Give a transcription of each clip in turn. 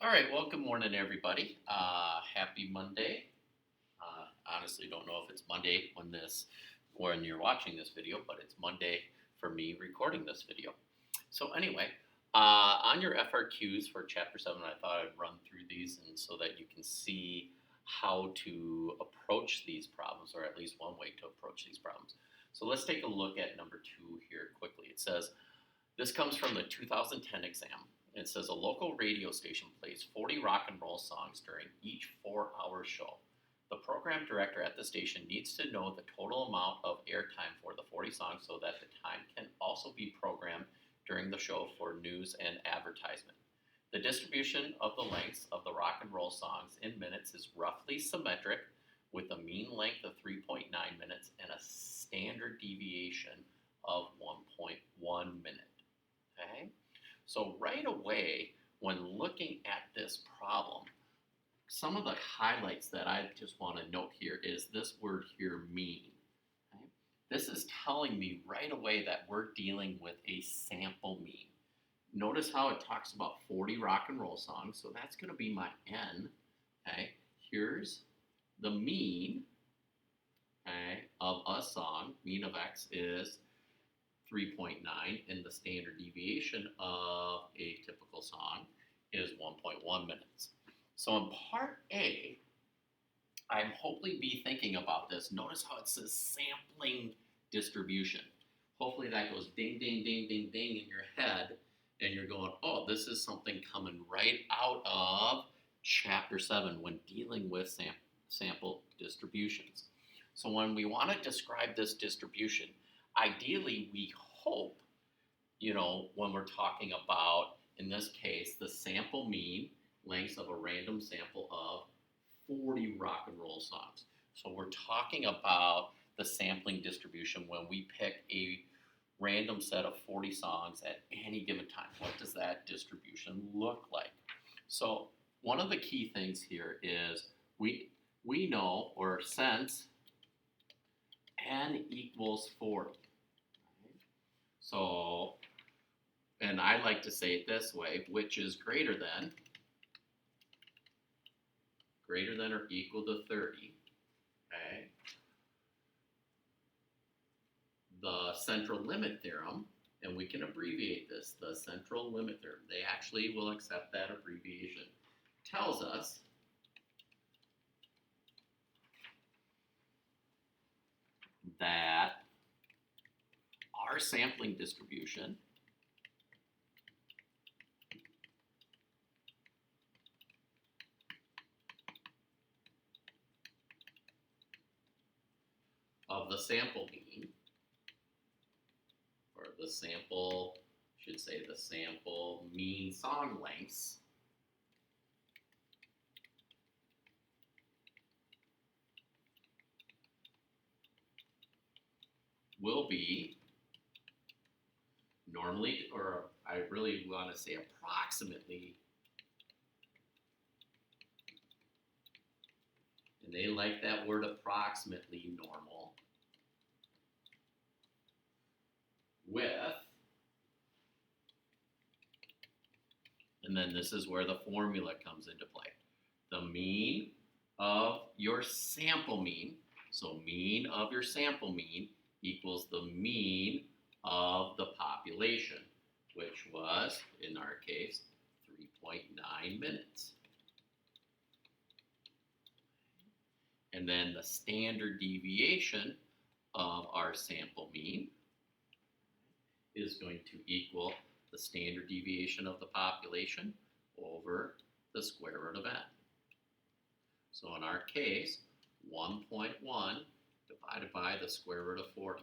All right, well, good morning, everybody. Happy Monday. Honestly, don't know if it's Monday when you're watching this video, but it's Monday for me recording this video. So anyway, on your FRQs for Chapter 7, I thought I'd run through these and so that you can see how to approach these problems, or at least one way to approach these problems. So let's take a look at number 2 here quickly. It says, this comes from the 2010 exam. It says a local radio station plays 40 rock and roll songs during each 4-hour show. The program director at the station needs to know the total amount of airtime for the 40 songs so that the time can also be programmed during the show for news and advertisement. The distribution of the lengths of the rock and roll songs in minutes is roughly symmetric, with a mean length of 3.9 minutes and a standard deviation of 1.1 minute. Okay? So right away, when looking at this problem, some of the highlights that I just want to note here is this word here, mean. Okay? This is telling me right away that we're dealing with a sample mean. Notice how it talks about 40 rock and roll songs, so that's going to be my N. Okay? Here's the mean, okay, of a song. Mean of X is 3.9, and the standard deviation of a typical song is 1.1 minutes. So in part A, I'm hopefully be thinking about this. Notice how it says sampling distribution. Hopefully that goes ding, ding, ding, ding, ding in your head, and you're going, oh, this is something coming right out of Chapter 7 when dealing with sample distributions. So when we want to describe this distribution, ideally, we hope, when we're talking about, in this case, the sample mean lengths of a random sample of 40 rock and roll songs. So we're talking about the sampling distribution when we pick a random set of 40 songs at any given time. What does that distribution look like? So one of the key things here is we know, or since n equals 40. So, and I like to say it this way, which is greater than or equal to 30, okay? The central limit theorem, and we can abbreviate this, the central limit theorem, they actually will accept that abbreviation, tells us that our sampling distribution of the sample mean, or the sample mean song lengths, will be normally, or I really want to say approximately, and they like that word approximately, normal, with, and then this is where the formula comes into play, the mean of your sample mean, so mean of your sample mean equals the mean of the population, which was, in our case, 3.9 minutes. And then the standard deviation of our sample mean is going to equal the standard deviation of the population over the square root of n. So in our case, 1.1 divided by the square root of 40.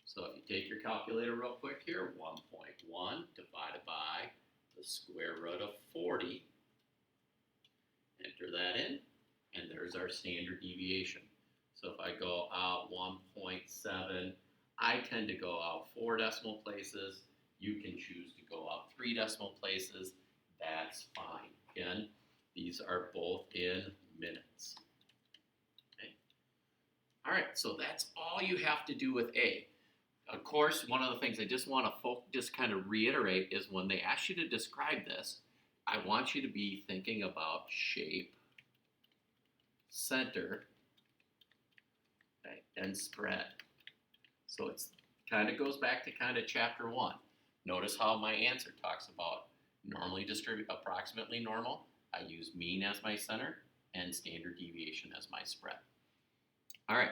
So if you take your calculator real quick here, 1.1 divided by the square root of 40, enter that in, and there's our standard deviation. So if I go out 1.7, I tend to go out 4 decimal places. You can choose to go out 3 decimal places. That's fine. Again, these are both in minutes. Okay. All right, so that's all you have to do with A. Of course, one of the things I just want to just kind of reiterate is when they ask you to describe this, I want you to be thinking about shape, center, okay, and spread. So it's kind of goes back to kind of chapter 1. Notice how my answer talks about normally distribute, approximately normal. I use mean as my center and standard deviation as my spread. All right,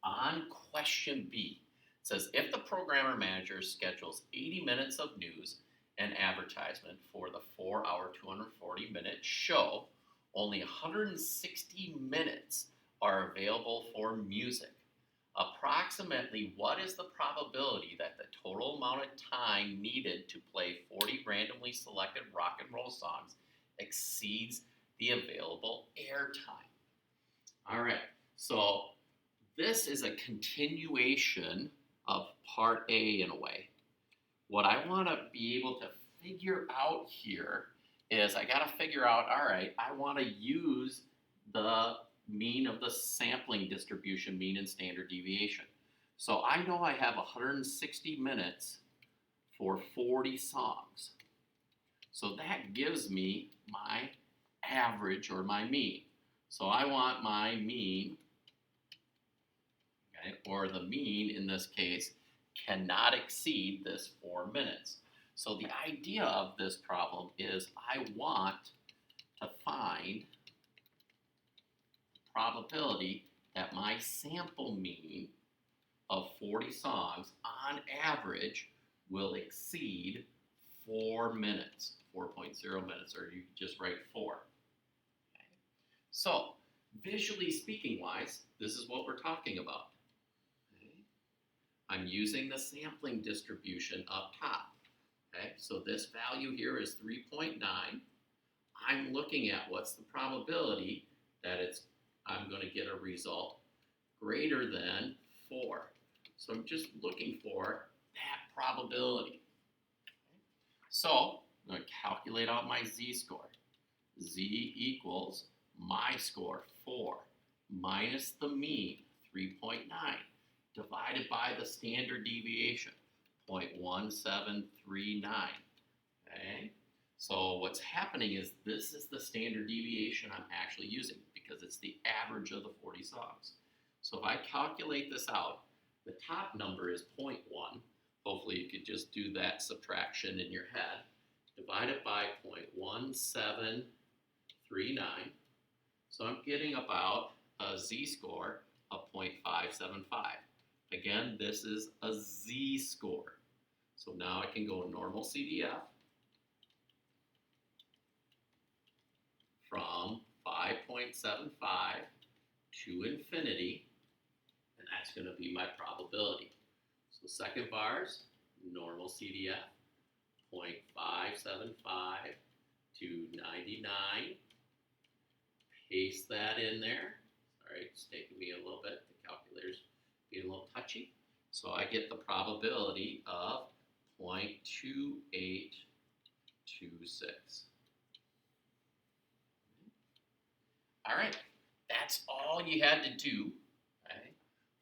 on question B, it says if the programmer manager schedules 80 minutes of news and advertisement for the 4-hour, 240-minute show, only 160 minutes are available for music. Approximately what is the probability that the total amount of time needed to play 40 randomly selected rock and roll songs exceeds the available airtime? All right, so this is a continuation of part A in a way. What I want to be able to figure out here is I got to figure out, all right, I want to use the mean of the sampling distribution, mean and standard deviation. So I know I have 160 minutes for 40 songs. So that gives me my average or my mean. So I want my mean, okay, or the mean in this case, cannot exceed this 4 minutes. So the idea of this problem is I want to find the probability that my sample mean of 40 songs on average will exceed 4 minutes, 4.0 minutes, or you just write 4. Okay. So visually speaking wise, this is what we're talking about. Okay. I'm using the sampling distribution up top. Okay, so this value here is 3.9. I'm looking at what's the probability that I'm going to get a result greater than 4. So I'm just looking for that probability. So I'm going to calculate out my z-score. Z equals my score, 4, minus the mean, 3.9, divided by the standard deviation, 0.1739. Okay? So what's happening is this is the standard deviation I'm actually using because it's the average of the 40 songs. So if I calculate this out, the top number is 0.1. Hopefully you could just do that subtraction in your head. Divide it by 0.1739. So I'm getting about a z-score of 0.575. Again, this is a z-score. So now I can go normal CDF from 5.75 to infinity, and that's going to be my probability. So second bars, normal CDF, 0.575 to 99. Paste that in there. Sorry, it's taking me a little bit. The calculator's being a little touchy. So I get the probability of 0.2826. All right, that's all you had to do, okay,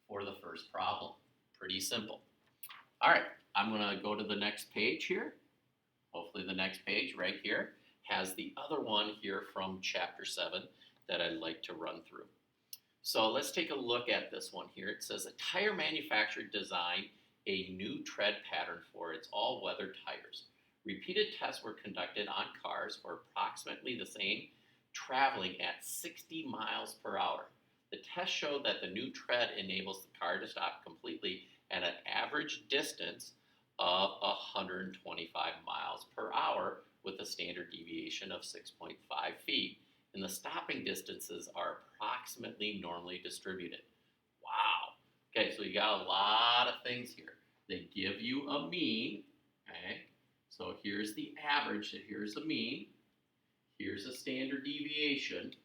for the first problem. Pretty simple. All right, I'm going to go to the next page here. Hopefully the next page right here has the other one here from chapter 7 that I'd like to run through. So let's take a look at this one here. It says a tire manufacturer designed a new tread pattern for its all-weather tires. Repeated tests were conducted on cars for approximately the same, traveling at 60 miles per hour. The test showed that the new tread enables the car to stop completely at an average distance of 125 miles per hour with a standard deviation of 6.5 feet. And the stopping distances are approximately normally distributed. Wow. Okay, so you got a lot of things here. They give you a mean, okay? So here's the average, so here's a mean, here's a standard deviation,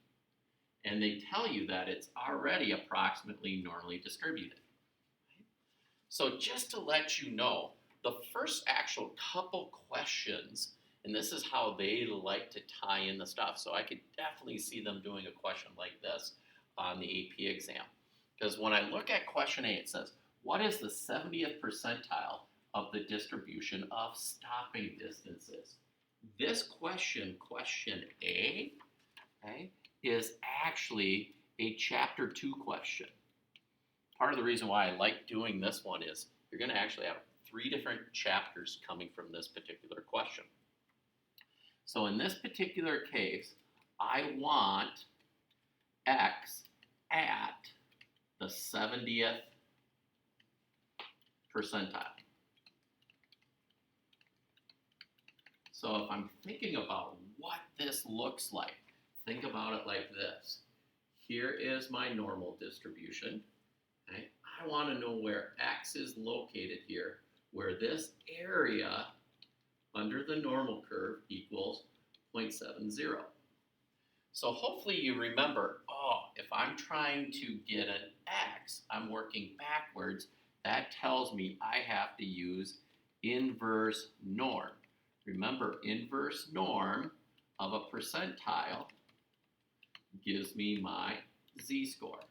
and they tell you that it's already approximately normally distributed. So just to let you know, the first actual couple questions, and this is how they like to tie in the stuff, so I could definitely see them doing a question like this on the AP exam. Because when I look at question A, it says, what is the 70th percentile of the distribution of stopping distances? this question, question A, okay, is actually a chapter 2 question. Part of the reason why I like doing this one is you're going to actually have 3 different chapters coming from this particular question. So in this particular case, I want x at the 70th percentile. So if I'm thinking about what this looks like, think about it like this. Here is my normal distribution. Okay? I want to know where x is located here, where this area under the normal curve equals 0.70. So hopefully you remember, if I'm trying to get an x, I'm working backwards. That tells me I have to use inverse norm. Remember, inverse norm of a percentile gives me my z-score.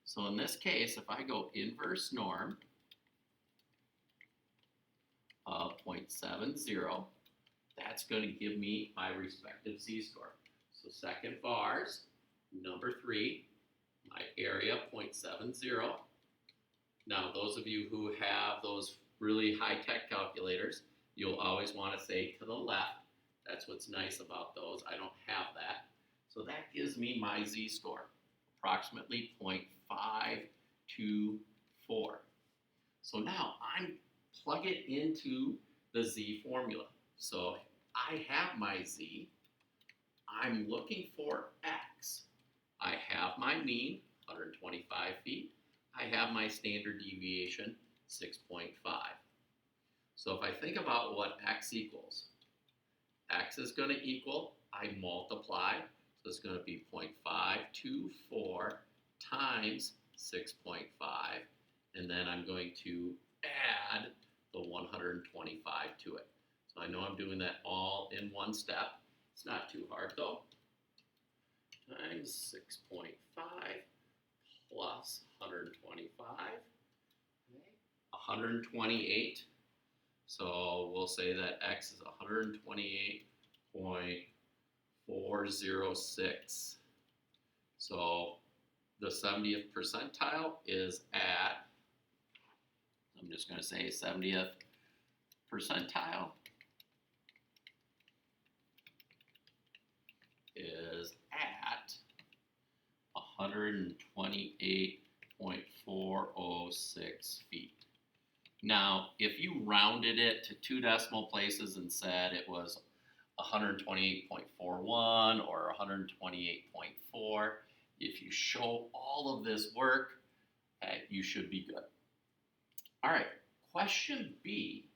So in this case, if I go inverse norm of 0.70, that's going to give me my respective z-score. So second bars, number 3, my area 0.70. Now those of you who have those really high-tech calculators, you'll always want to say to the left. That's what's nice about those. I don't have that. So that gives me my z-score, approximately 0.524. So now I'm plug it into the z formula. So I have my z. I'm looking for x. I have my mean, 125 feet. I have my standard deviation, 6.5. So if I think about what x equals, x is going to equal, I multiply, so it's going to be 0.524 times 6.5, and then I'm going to add the 125 to it. So I know I'm doing that all in one step. It's not too hard though. Times 6.5 plus 125, okay, 128. So we'll say that x is 128.406. So the 70th percentile is at, I'm just going to say 70th percentile is at 128.406 feet. Now, if you rounded it to 2 decimal places and said it was 128.41 or 128.4, if you show all of this work, you should be good. All right, question B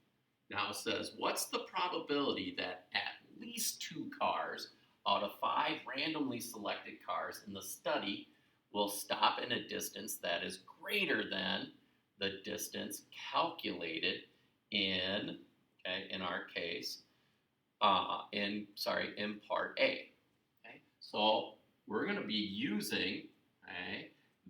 now says, what's the probability that at least 2 cars out of 5 randomly selected cars in the study will stop in a distance that is greater than the distance calculated in our case, in part A. Okay? So we're going to be using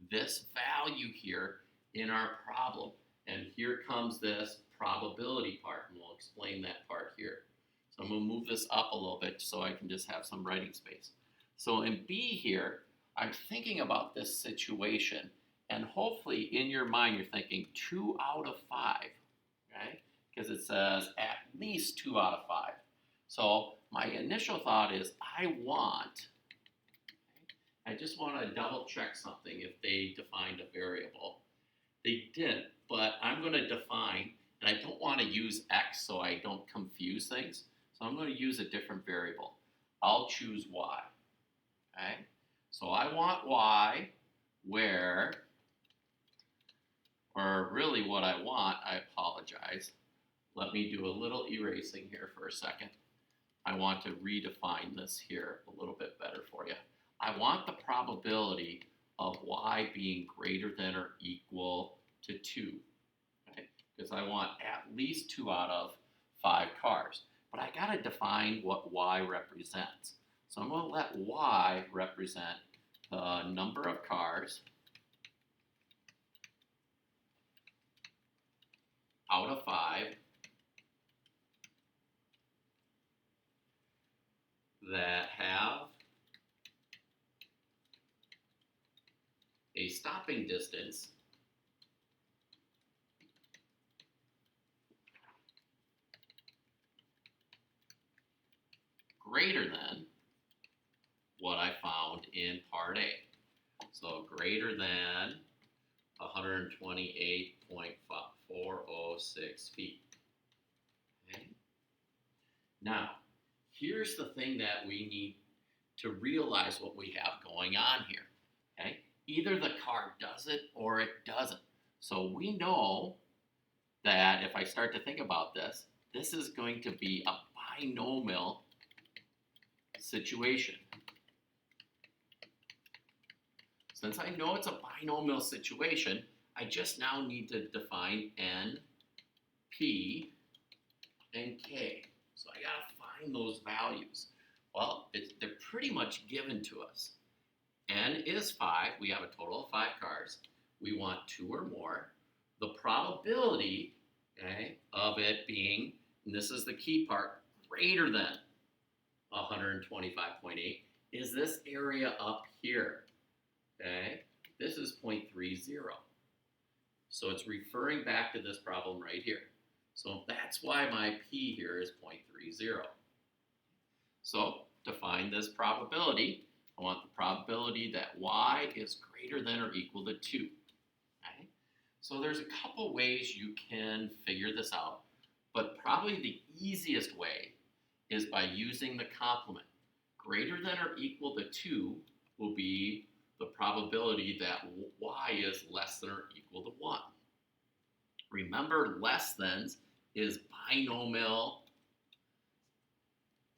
this value here in our problem. And here comes this probability part, and we'll explain that part here. So I'm going to move this up a little bit so I can just have some writing space. So in B here, I'm thinking about this situation, and hopefully in your mind you're thinking 2 out of 5, okay? Because it says at least 2 out of 5. So my initial thought is I just want to double check something if they defined a variable. They didn't, but I'm going to define, and I don't want to use x so I don't confuse things. So I'm going to use a different variable. I'll choose y. Okay? So I want y where, or really what I want, I apologize. Let me do a little erasing here for a second. I want to redefine this here a little bit better for you. I want the probability of y being greater than or equal to 2. Okay? Because I want at least 2 out of 5 cars. But I got to define what y represents. So I'm going to let y represent the number of cars out of 5 that have a stopping distance greater than what I found in part A. So greater than 128.406 feet. Okay. Now, here's the thing that we need to realize what we have going on here. Okay? Either the car does it or it doesn't. So we know that if I start to think about this, this is going to be a binomial situation. Since I know it's a binomial situation, I just now need to define N, P, and K. So I gotta find those values. Well, they're pretty much given to us. N is 5. We have a total of 5 cars. We want 2 or more. The probability, okay, of it being, and this is the key part, greater than 125.8 is this area up here. Okay, this is 0.30. So it's referring back to this problem right here. So that's why my P here is 0.30. So to find this probability, I want the probability that Y is greater than or equal to 2. Okay? So there's a couple ways you can figure this out, but probably the easiest way is by using the complement. Greater than or equal to 2 will be the probability that Y is less than or equal to 1. Remember, less than is binomial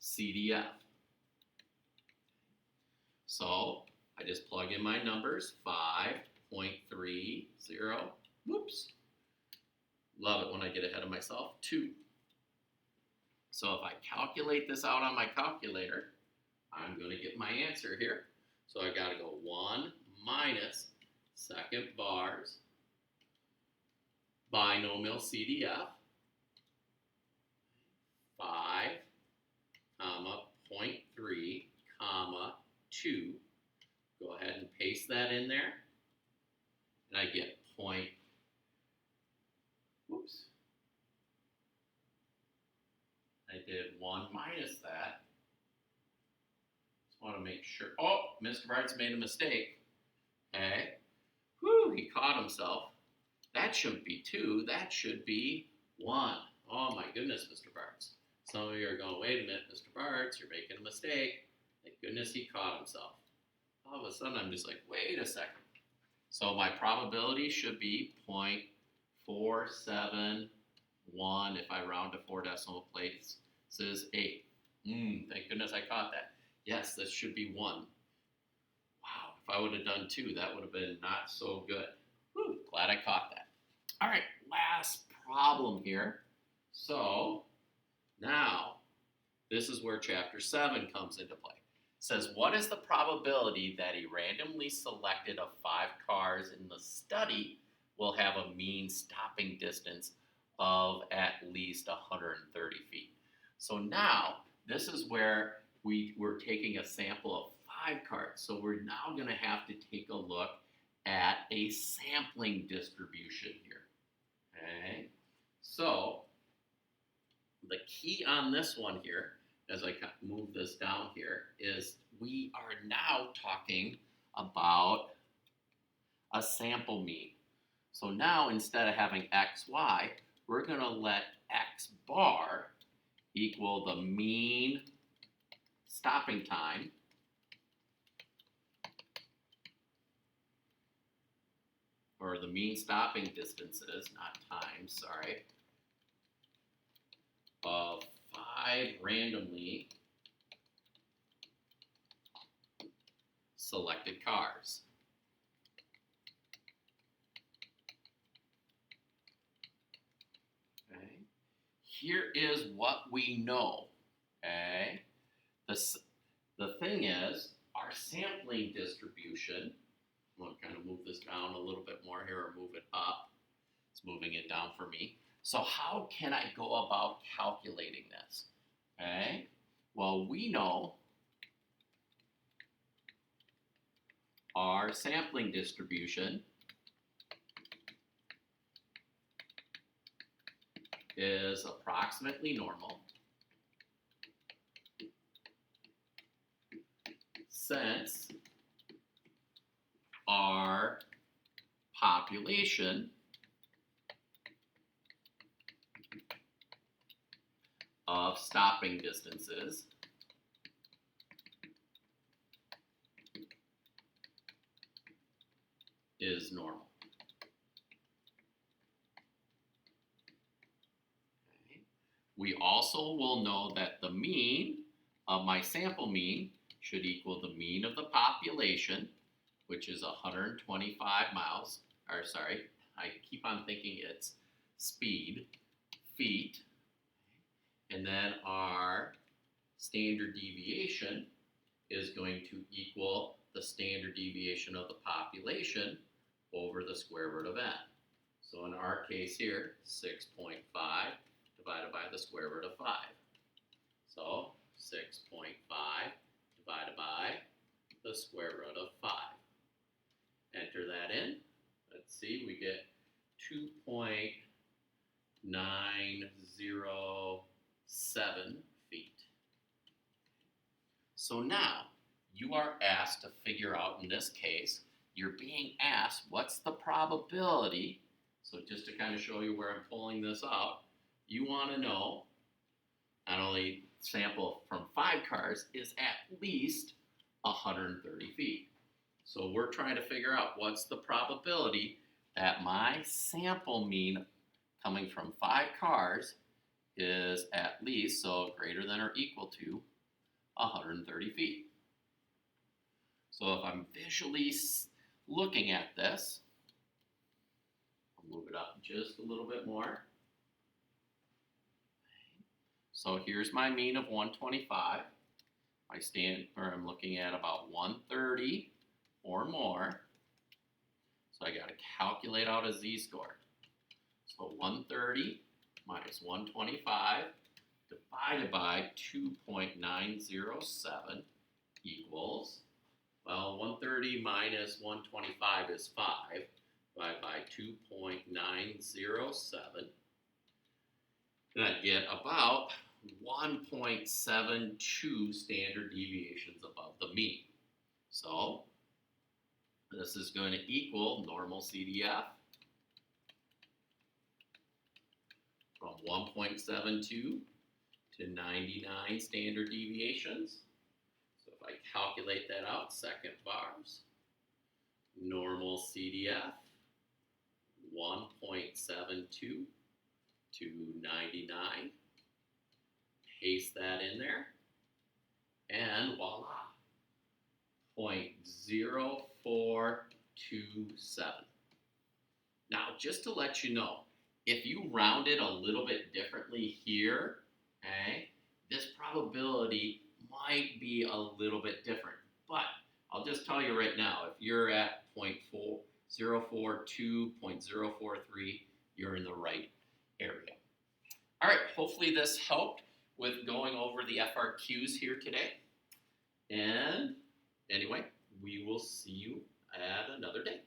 CDF. So I just plug in my numbers, 5.30, whoops, love it when I get ahead of myself, 2. So if I calculate this out on my calculator, I'm going to get my answer here. So I got to go 1 minus second bars binomial CDF, 5, comma, 0.3, comma, 2. Go ahead and paste that in there. And I get I did 1 minus that. Just want to make sure. Oh, Mr. Bart's made a mistake. Okay. Whew, he caught himself. That shouldn't be 2. That should be 1. Oh my goodness, Mr. Bart's. Some of you are going, wait a minute, Mr. Bart's, you're making a mistake. Thank goodness he caught himself. All of a sudden, I'm just like, wait a second. So my probability should be 0.471 if I round to 4 decimal places. This is 8. Thank goodness I caught that. Yes, this should be 1. Wow, if I would have done 2, that would have been not so good. Whew, glad I caught that. All right, last problem here. So now, this is where chapter 7 comes into play. It says, what is the probability that a randomly selected of 5 cars in the study will have a mean stopping distance of at least 130 feet? So now, this is where we're taking a sample of 5 cars. So we're now going to have to take a look at a sampling distribution here. Okay? So the key on this one here, as I move this down here, is we are now talking about a sample mean. So now instead of having xy, we're going to let x bar equal the mean stopping time or the mean stopping distances, not times, sorry, of 5 randomly selected cars. Okay. Here is what we know. Okay. The thing is, our sampling distribution, I'm going to kind of move this down a little bit more here or move it up. It's moving it down for me. So how can I go about calculating this? Okay. Well, we know our sampling distribution is approximately normal, since our population of stopping distances is normal. Okay. We also will know that the mean of my sample mean should equal the mean of the population, which is 125 miles, or sorry, I keep on thinking it's speed, feet, and then our standard deviation is going to equal the standard deviation of the population over the square root of n. So in our case here, 6.5 divided by the square root of 5. So 6.5 divided by the square root of 5. Enter that in. Let's see, we get 2.907 feet. So now, you are asked to figure out, in this case, you're being asked what's the probability. So just to kind of show you where I'm pulling this out, you want to know not only sample from 5 cars is at least 130 feet. So we're trying to figure out what's the probability that my sample mean coming from 5 cars is at least, so greater than or equal to 130 feet. So if I'm visually looking at this, I'll move it up just a little bit more. So here's my mean of 125. I'm looking at about 130 or more. So I got to calculate out a z-score. So 130 minus 125 divided by 2.907 equals, well, 130 minus 125 is 5, divided by 2.907, and I get about 1.72 standard deviations above the mean. So this is going to equal normal CDF from 1.72 to 99 standard deviations. So if I calculate that out, second bars, normal CDF, 1.72 to 99, paste that in there, and voila, 0.0427. Now, just to let you know, if you round it a little bit differently here, okay, this probability might be a little bit different. But I'll just tell you right now, if you're at 0.042, 0.043, you're in the right area. All right, hopefully this helped with going over the FRQs here today. And anyway, we will see you at another day.